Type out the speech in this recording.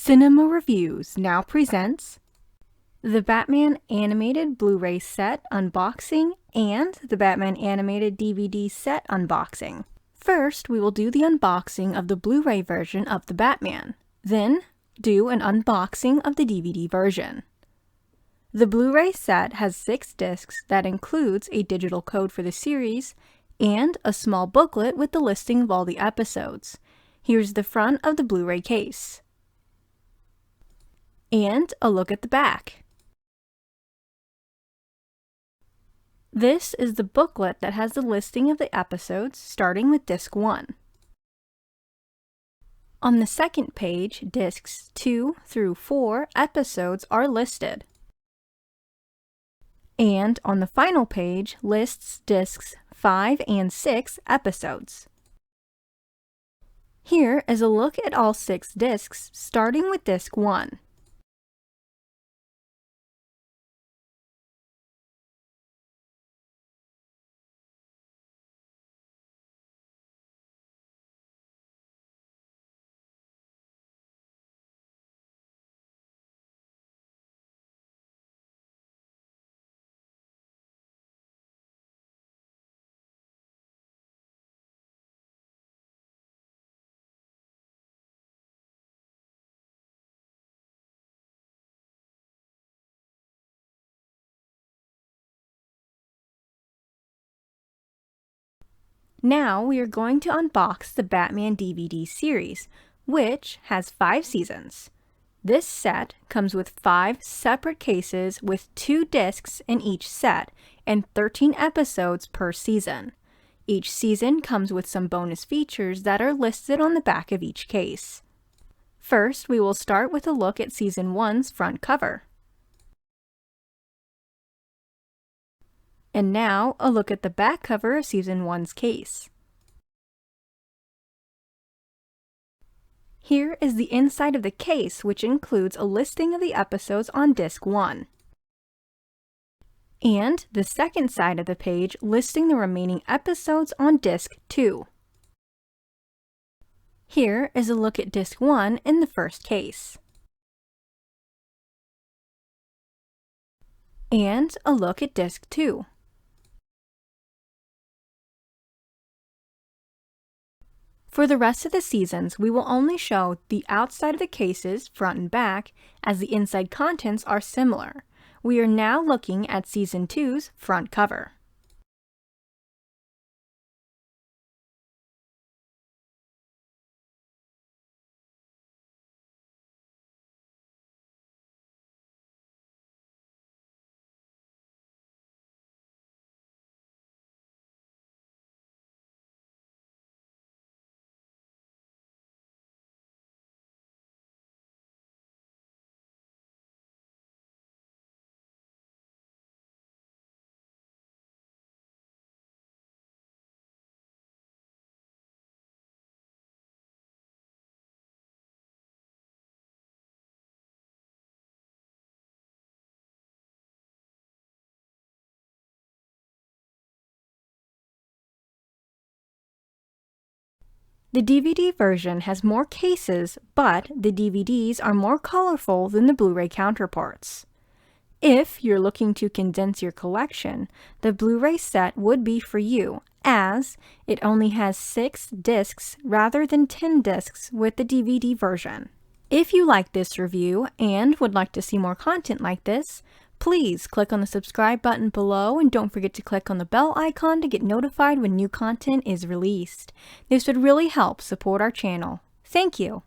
Cinema Reviews now presents the Batman Animated Blu-ray Set Unboxing and the Batman Animated DVD Set Unboxing. First, we will do the unboxing of the Blu-ray version of the Batman, then do an unboxing of the DVD version. The Blu-ray set has 6 discs that includes a digital code for the series and a small booklet with the listing of all the episodes. Here's the front of the Blu-ray case. And a look at the back. This is the booklet that has the listing of the episodes starting with disc 1. On the second page, discs 2 through 4 episodes are listed. And on the final page lists discs 5 and 6 episodes. Here is a look at all 6 discs starting with disc 1. Now we are going to unbox the Batman DVD series, which has 5 seasons. This set comes with 5 separate cases with 2 discs in each set and 13 episodes per season. Each season comes with some bonus features that are listed on the back of each case. First, we will start with a look at Season 1's front cover. And now, a look at the back cover of Season 1's case. Here is the inside of the case, which includes a listing of the episodes on Disc 1. And the second side of the page listing the remaining episodes on Disc 2. Here is a look at Disc 1 in the first case. And a look at Disc 2. For the rest of the seasons, we will only show the outside of the cases, front and back, as the inside contents are similar. We are now looking at Season 2's front cover. The DVD version has more cases, but the DVDs are more colorful than the Blu-ray counterparts. If you're looking to condense your collection, the Blu-ray set would be for you, as it only has 6 discs rather than 10 discs with the DVD version. If you like this review and would like to see more content like this, please click on the subscribe button below and don't forget to click on the bell icon to get notified when new content is released. This would really help support our channel. Thank you!